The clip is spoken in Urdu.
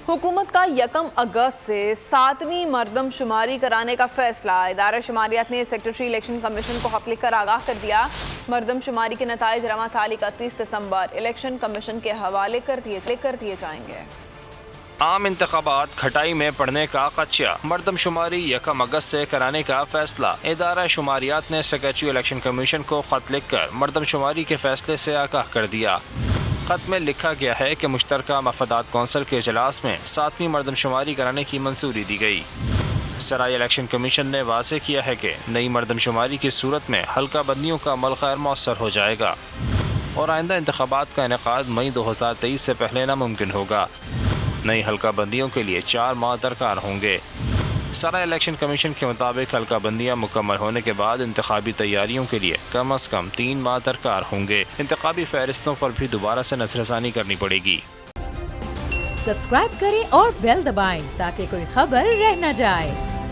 حکومت کا 1 اگست سے 7ویں مردم شماری کرانے کا فیصلہ۔ ادارہ شماریات نے سیکریٹری الیکشن کمیشن کو خط لکھ کر آگاہ کر دیا۔ مردم شماری کے نتائج رواں سال 31 دسمبر الیکشن کمیشن کے حوالے کر دیے جائیں گے۔ عام انتخابات کھٹائی میں پڑنے کا خدشہ، مردم شماری 1 اگست سے کرانے کا فیصلہ۔ ادارہ شماریات نے سیکریٹری الیکشن کمیشن کو خط لکھ کر مردم شماری کے فیصلے سے آگاہ کر دیا۔ خط میں لکھا گیا ہے کہ مشترکہ مفادات کونسل کے اجلاس میں 7ویں مردم شماری کرانے کی منظوری دی گئی۔ سرائے الیکشن کمیشن نے واضح کیا ہے کہ نئی مردم شماری کی صورت میں حلقہ بندیوں کا عمل غیر مؤثر ہو جائے گا اور آئندہ انتخابات کا انعقاد مئی 2023 سے پہلے ناممکن ہوگا۔ نئی حلقہ بندیوں کے لیے 4 ماہ درکار ہوں گے۔ سرائے الیکشن کمیشن کے مطابق حلقہ بندیاں مکمل ہونے کے بعد انتخابی تیاریوں کے لیے کم از کم 3 ماہ درکار ہوں گے۔ انتخابی فہرستوں پر بھی دوبارہ سے نظر ثانی کرنی پڑے گی۔ سبسکرائب کریں اور بیل دبائیں تاکہ کوئی خبر رہ نہ جائے۔